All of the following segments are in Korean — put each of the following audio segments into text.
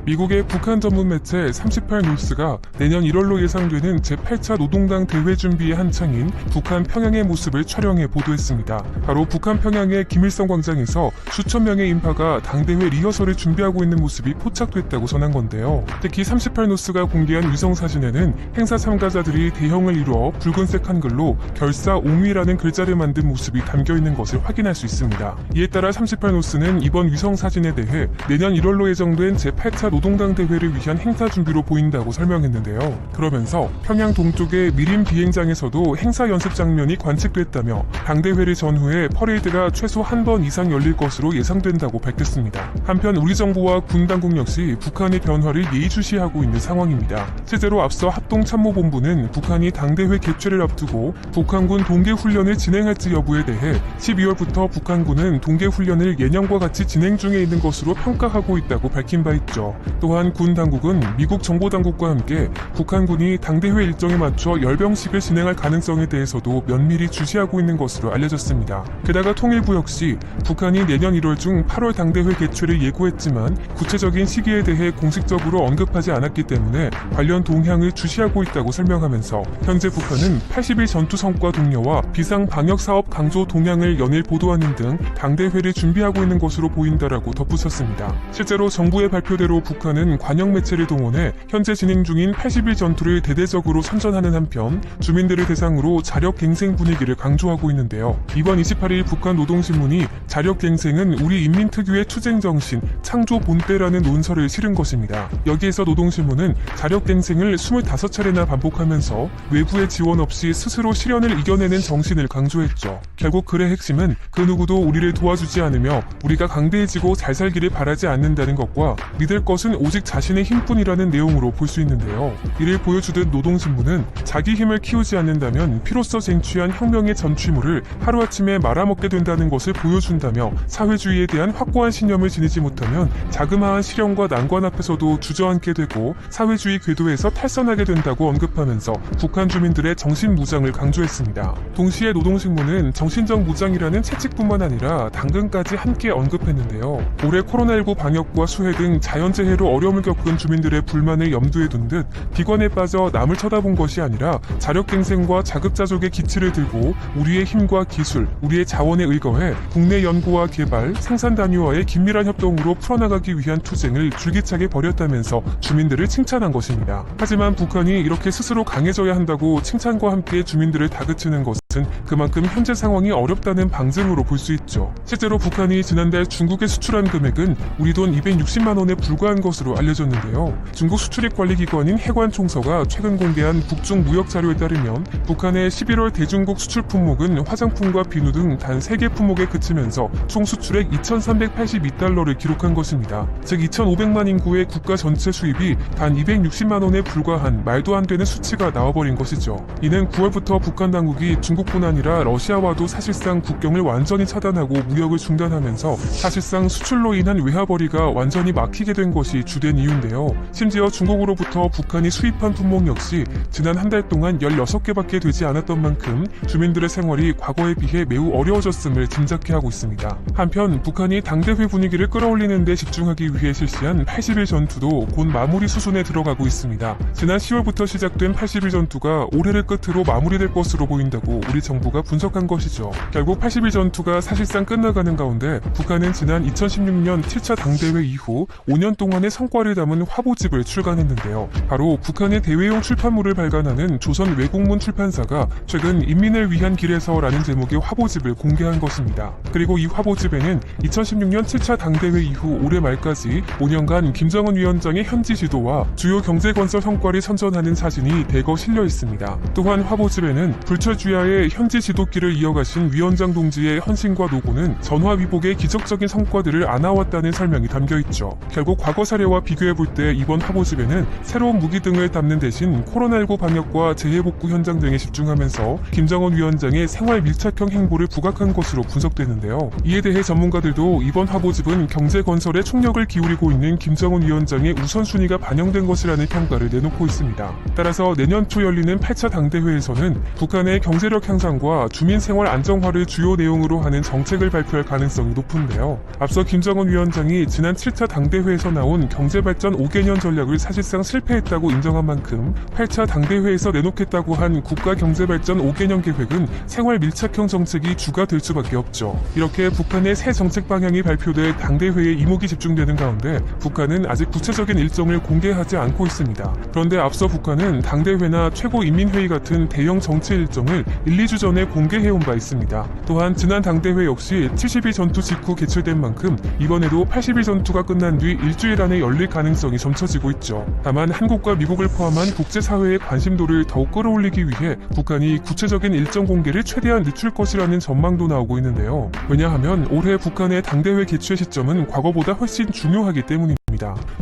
미국의 북한 전문 매체 38뉴스가 내년 1월로 예상되는 제8차 노동당 대회 준비에 한창인 북한 평양의 모습을 촬영해 보도했습니다. 바로 북한 평양의 김일성 광장에서 수천 명의 인파가 당대회 리허설을 준비하고 있는 모습이 포착됐다고 전한 건데요. 특히 38뉴스가 공개한 위성 사진에는 행사 참가자들이 대형을 이루어 붉은색 한글로 결사옹위라는 글자를 만든 모습이 담겨있는 것을 확인할 수 있습니다. 이에 따라 38뉴스는 이번 위성 사진에 대해 내년 1월로 예정된 제8차 노동당 대회를 위한 행사 준비로 보인다고 설명했는데요. 그러면서 평양 동쪽의 미림 비행장에서도 행사 연습 장면이 관측됐다며 당대회를 전후에 퍼레이드가 최소 한 번 이상 열릴 것으로 예상된다고 밝혔습니다. 한편 우리 정부와 군 당국 역시 북한의 변화를 예의주시하고 있는 상황입니다. 실제로 앞서 합동참모본부는 북한이 당대회 개최를 앞두고 북한군 동계훈련을 진행할지 여부에 대해 12월부터 북한군은 동계훈련을 예년과 같이 진행 중에 있는 것으로 평가하고 있다고 밝힌 바 있죠. 또한 군 당국은 미국 정보당국과 함께 북한군이 당대회 일정에 맞춰 열병식을 진행할 가능성에 대해서도 면밀히 주시하고 있는 것으로 알려졌습니다. 게다가 통일부 역시 북한이 내년 1월 중 8월 당대회 개최를 예고했지만 구체적인 시기에 대해 공식적으로 언급하지 않았기 때문에 관련 동향을 주시하고 있다고 설명하면서 현재 북한은 80일 전투 성과 독려와 비상 방역 사업 강조 동향을 연일 보도하는 등 당대회를 준비하고 있는 것으로 보인다라고 덧붙였습니다. 실제로 정부의 발표대로 북한은 관영 매체를 동원해 현재 진행 중인 80일 전투를 대대적으로 선전하는 한편 주민들을 대상으로 자력갱생 분위기를 강조하고 있는데요. 이번 28일 북한 노동신문이 자력갱생은 우리 인민특유의 투쟁정신, 창조 본때라는 논설을 실은 것입니다. 여기에서 노동신문은 자력갱생을 25차례나 반복하면서 외부의 지원 없이 스스로 시련을 이겨내는 정신을 강조했죠. 결국 글의 핵심은 그 누구도 우리를 도와주지 않으며 우리가 강대해지고 잘 살기를 바라지 않는다는 것과 믿을 것은 오직 자신의 힘뿐이라는 내용으로 볼 수 있는데요. 이를 보여주듯 노동신문은 자기 힘을 키우지 않는다면 피로써 쟁취한 혁명의 전취물을 하루아침에 말아먹게 된다는 것을 보여준다며 사회주의에 대한 확고한 신념을 지니지 못하면 자그마한 시련과 난관 앞에서도 주저앉게 되고 사회주의 궤도에서 탈선하게 된다고 언급하면서 북한 주민들의 정신무장을 강조했습니다. 동시에 노동신문은 정신적 무장이라는 채찍뿐만 아니라 당근까지 함께 언급했는데요. 올해 코로나19 방역과 수해 등 자연재해로 어려움을 겪은 주민들의 불만을 염두에 둔 듯 비관에 빠져 남을 쳐다본 것이 아니라 자력갱생과 자급자족의 기치를 들고 우리의 힘과 기술, 우리의 자원에 의거해 국내 연구와 개발, 생산 단위와의 긴밀한 협동으로 풀어나가기 위한 투쟁을 줄기차게 벌였다면서 주민들을 칭찬한 것입니다. 하지만 북한이 이렇게 스스로 강해져야 한다고 칭찬과 함께 주민들을 다그치는 것은 그만큼 현재 상황이 어렵다는 방증으로 볼 수 있죠. 실제로 북한이 지난달 중국에 수출한 금액은 우리 돈 260만 원에 불과한 것으로 알려졌는데요. 중국 수출입관리기관인 해관총서가 최근 공개한 북중 무역 자료에 따르면 북한의 11월 대중국 수출 품목은 화장품과 비누 등 단 3개 품목에 그치면서 총 수출액 2,382달러를 기록한 것입니다. 즉 2,500만 인구의 국가 전체 수입이 단 260만 원에 불과한 말도 안 되는 수치가 나와버린 것이죠. 이는 9월부터 북한 당국이 중국뿐 아니라 러시아와도 사실상 국경을 완전히 차단하고 무역을 중단하면서 사실상 수출로 인한 외화벌이가 완전히 막히게 된 것이 주된 이유인데요. 심지어 중국으로부터 북한이 수입한 품목 역시 지난 한 달 동안 16개밖에 되지 않았던 만큼 주민들의 생활이 과거에 비해 매우 어려워졌음을 짐작케 하고 있습니다. 한편 북한이 당대회 분위기를 끌어올리는 데 집중하기 위해 실시한 80일 전투도 곧 마무리 수순에 들어가고 있습니다. 지난 10월부터 시작된 80일 전투가 올해를 끝으로 마무리될 것으로 보인다고 우리 정부가 분석한 것이죠. 결국 80일 전투가 사실상 끝나가는 가운데 북한은 지난 2016년 7차 당대회 이후 5년 동안의 성과를 담은 화보집을 출간했는데요. 바로 북한의 대회용 출판물을 발간하는 조선 외국문 출판사가 최근 인민을 위한 길에서라는 제목의 화보집을 공개한 것입니다. 그리고 이 화보집에는 2016년 7차 당대회 이후 올해 말까지 5년간 김정은 위원장의 현지 지도와 주요 경제건설 성과를 선전하는 사진이 대거 실려 있습니다. 또한 화보집에는 불철주야의 현지 지도길을 이어가신 위원장 동지의 헌신과 노고는 전화위복의 기적적인 성과들을 안아왔다는 설명이 담겨있죠. 결국 과거 사례와 비교해볼 때 이번 화보집에는 새로운 무기 등을 담는 대신 코로나19 방역과 재해복구 현장 등에 집중하면서 김정은 위원장의 생활 밀착형 행보를 부각한 것으로 분석되는데요. 이에 대해 전문가들도 이번 화보집은 경제건설에 총력을 기울이고 있는 김정은 위원장의 우선순위가 반영된 것이라는 평가를 내놓고 있습니다. 따라서 내년 초 열리는 8차 당대회에서는 북한의 경제력 향 향상과 주민 생활 안정화를 주요 내용으로 하는 정책을 발표할 가능성이 높은데요. 앞서 김정은 위원장이 지난 7차 당대회에서 나온 경제발전 5개년 전략을 사실상 실패했다고 인정한 만큼 8차 당대회에서 내놓겠다고 한 국가경제발전 5개년 계획은 생활 밀착형 정책이 주가 될 수밖에 없죠. 이렇게 북한의 새 정책 방향이 발표돼 당대회에 이목이 집중되는 가운데 북한은 아직 구체적인 일정을 공개하지 않고 있습니다. 그런데 앞서 북한은 당대회나 최고인민회의 같은 대형 정치 일정을 1, 2주 전에 공개해온 바 있습니다. 또한 지난 당대회 역시 70일 전투 직후 개최된 만큼 이번에도 80일 전투가 끝난 뒤 일주일 안에 열릴 가능성이 점쳐지고 있죠. 다만 한국과 미국을 포함한 국제사회의 관심도를 더욱 끌어올리기 위해 북한이 구체적인 일정 공개를 최대한 늦출 것이라는 전망도 나오고 있는데요. 왜냐하면 올해 북한의 당대회 개최 시점은 과거보다 훨씬 중요하기 때문입니다.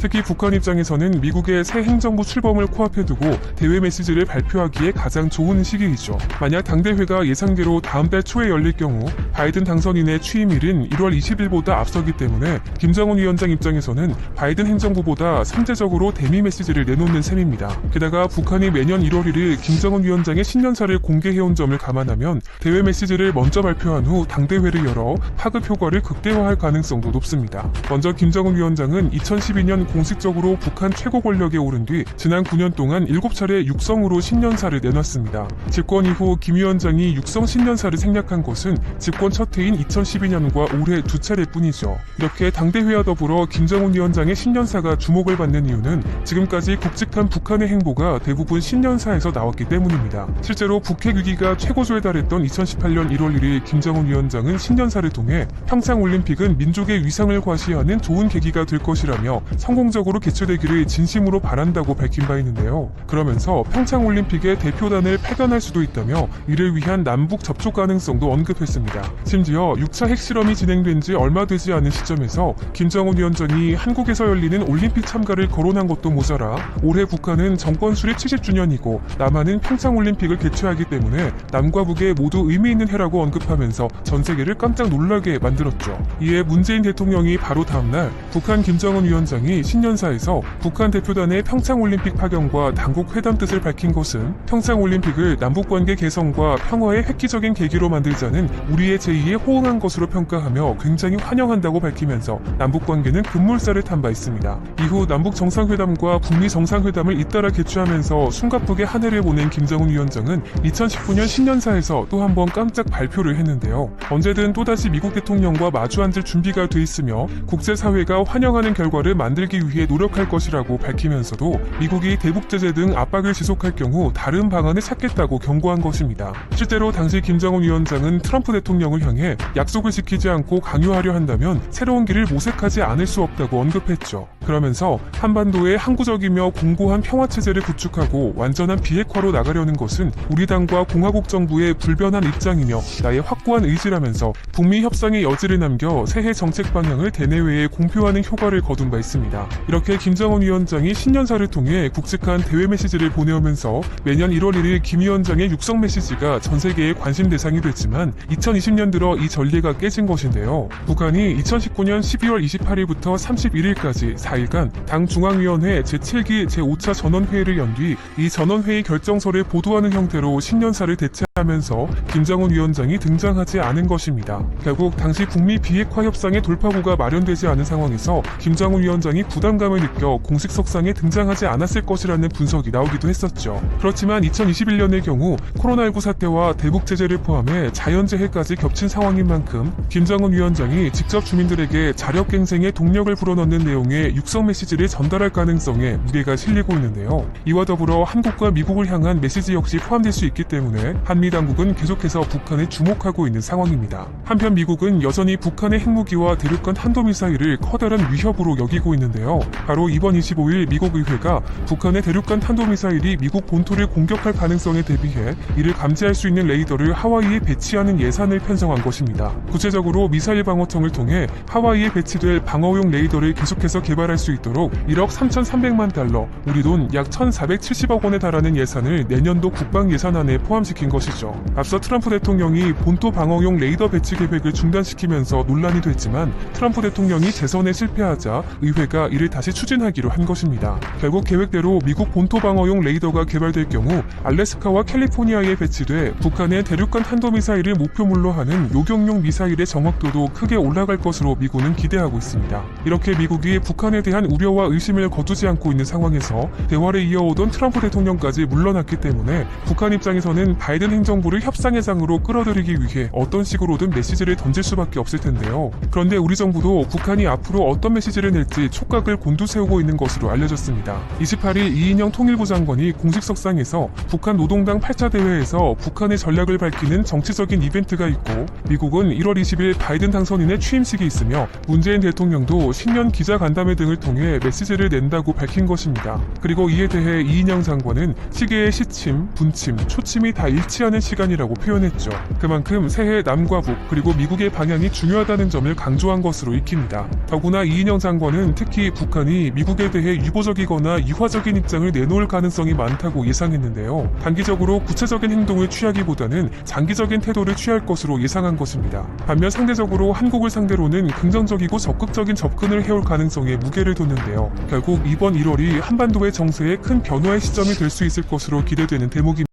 특히 북한 입장에서는 미국의 새 행정부 출범을 코앞에 두고 대외 메시지를 발표하기에 가장 좋은 시기이죠. 만약 당대회가 예상대로 다음 달 초에 열릴 경우 바이든 당선인의 취임일인 1월 20일보다 앞서기 때문에 김정은 위원장 입장에서는 바이든 행정부보다 선제적으로 대미 메시지를 내놓는 셈입니다. 게다가 북한이 매년 1월 1일 김정은 위원장의 신년사를 공개해온 점을 감안하면 대외 메시지를 먼저 발표한 후 당대회를 열어 파급 효과를 극대화할 가능성도 높습니다. 먼저 김정은 위원장은 2012년 공식적으로 북한 최고 권력에 오른 뒤 지난 9년 동안 7차례 육성으로 신년사를 내놨습니다. 집권 이후 김 위원장이 육성 신년사를 생략한 것은 집권 첫 해인 2012년과 올해 2차례뿐이죠. 이렇게 당대회와 더불어 김정은 위원장의 신년사가 주목을 받는 이유는 지금까지 굵직한 북한의 행보가 대부분 신년사에서 나왔기 때문입니다. 실제로 북핵 위기가 최고조에 달했던 2018년 1월 1일 김정은 위원장은 신년사를 통해 평창올림픽은 민족의 위상을 과시하는 좋은 계기가 될 것이라며 성공적으로 개최되기를 진심으로 바란다고 밝힌 바 있는데요. 그러면서 평창올림픽의 대표단을 파견할 수도 있다며 이를 위한 남북 접촉 가능성도 언급했습니다. 심지어 6차 핵실험이 진행된 지 얼마 되지 않은 시점에서 김정은 위원장이 한국에서 열리는 올림픽 참가를 거론한 것도 모자라 올해 북한은 정권 수립 70주년이고 남한은 평창올림픽을 개최하기 때문에 남과 북에 모두 의미 있는 해라고 언급하면서 전 세계를 깜짝 놀라게 만들었죠. 이에 문재인 대통령이 바로 다음날 북한 김정은 위원장이 신년사에서 북한 대표단의 평창올림픽 파견과 당국 회담 뜻을 밝힌 것은 평창올림픽을 남북관계 개선과 평화의 획기적인 계기로 만들자는 우리의 제의에 호응한 것으로 평가하며 굉장히 환영한다고 밝히면서 남북관계는 급물살을 탄 바 있습니다. 이후 남북 정상회담과 북미 정상회담을 잇따라 개최하면서 숨가쁘게 한 해를 보낸 김정은 위원장은 2019년 신년사에서 또 한 번 깜짝 발표를 했는데요. 언제든 또다시 미국 대통령과 마주 앉을 준비가 돼 있으며 국제사회가 환영하는 결과를 만들기 위해 노력할 것이라고 밝히면서도 미국이 대북 제재 등 압박을 지속할 경우 다른 방안을 찾겠다고 경고한 것입니다. 실제로 당시 김정은 위원장은 트럼프 대통령을 향해 약속을 지키지 않고 강요하려 한다면 새로운 길을 모색하지 않을 수 없다고 언급했죠. 그러면서 한반도에 항구적이며 공고한 평화체제를 구축하고 완전한 비핵화로 나가려는 것은 우리 당과 공화국 정부의 불변한 입장이며 나의 확고한 의지라면서 북미 협상의 여지를 남겨 새해 정책 방향을 대내외에 공표하는 효과를 거둔 바 있습니다. 이렇게 김정은 위원장이 신년사를 통해 굵직한 대외 메시지를 보내오면서 매년 1월 1일 김 위원장의 육성 메시지가 전 세계의 관심 대상이 됐지만 2020년 들어 이 전례가 깨진 것인데요. 북한이 2019년 12월 28일부터 31일까지 4일간 당 중앙위원회 제7기 제5차 전원회의를 연 뒤 이 전원회의 결정서를 보도하는 형태로 신년사를 대체하면서 김정은 위원장이 등장하지 않은 것입니다. 결국 당시 북미 비핵화 협상의 돌파구가 마련되지 않은 상황에서 김정은 위원장이 부담감을 느껴 공식 석상에 등장하지 않았을 것이라는 분석이 나오기도 했었죠. 그렇지만 2021년의 경우 코로나19 사태와 대북 제재를 포함해 자연재해까지 겹친 상황인 만큼 김정은 위원장이 직접 주민들에게 자력갱생의 동력을 불어넣는 내용의 육성 메시지를 전달할 가능성에 무게가 실리고 있는데요. 이와 더불어 한국과 미국을 향한 메시지 역시 포함될 수 있기 때문에 한미 당국은 계속해서 북한에 주목하고 있는 상황입니다. 한편 미국은 여전히 북한의 핵무기와 대륙간 탄도미사일을 커다란 위협으로 여기고 있는데요. 바로 이번 25일 미국 의회가 북한의 대륙간 탄도미사일이 미국 본토를 공격할 가능성에 대비해 이를 감지할 수 있는 레이더를 하와이에 배치하는 예산을 편성한 것입니다. 구체적으로 미사일 방어청을 통해 하와이에 배치될 방어용 레이더를 계속해서 개발하기 개발할 수 있도록 1억 3,300만 달러, 우리 돈 약 1,470억 원에 달하는 예산을 내년도 국방 예산안에 포함시킨 것이죠. 앞서 트럼프 대통령이 본토 방어용 레이더 배치 계획을 중단시키면서 논란이 됐지만 트럼프 대통령이 재선에 실패하자 의회가 이를 다시 추진하기로 한 것입니다. 결국 계획대로 미국 본토 방어용 레이더가 개발될 경우 알래스카와 캘리포니아에 배치돼 북한의 대륙간 탄도미사일을 목표물로 하는 요격용 미사일의 정확도도 크게 올라갈 것으로 미군은 기대하고 있습니다. 이렇게 미국이 북한에 대한 우려와 의심을 거두지 않고 있는 상황에서 대화를 이어오던 트럼프 대통령까지 물러났기 때문에 북한 입장에서는 바이든 행정부를 협상의 장으로 끌어들이기 위해 어떤 식으로든 메시지를 던질 수밖에 없을 텐데요. 그런데 우리 정부도 북한이 앞으로 어떤 메시지를 낼지 촉각을 곤두세우고 있는 것으로 알려졌습니다. 28일 이인영 통일부 장관이 공식석상에서 북한 노동당 8차 대회에서 북한의 전략을 밝히는 정치적인 이벤트가 있고 미국은 1월 20일 바이든 당선인의 취임식이 있으며 문재인 대통령도 신년 기자간담회 등을 통해 메시지를 낸다고 밝힌 것입니다. 그리고 이에 대해 이인영 장관은 시계의 시침, 분침, 초침이 다 일치하는 시간이라고 표현했죠. 그만큼 새해 남과 북 그리고 미국의 방향이 중요하다는 점을 강조한 것으로 익힙니다. 더구나 이인영 장관은 특히 북한이 미국에 대해 유보적이거나 유화적인 입장을 내놓을 가능성이 많다고 예상했는데요. 단기적으로 구체적인 행동을 취하기보다는 장기적인 태도를 취할 것으로 예상한 것입니다. 반면 상대적으로 한국을 상대로는 긍정적이고 적극적인 접근을 해올 가능성에 무게를 뒀는데요. 결국 이번 1월이 한반도의 정세에 큰 변화의 시점이 될 수 있을 것으로 기대되는 대목입니다.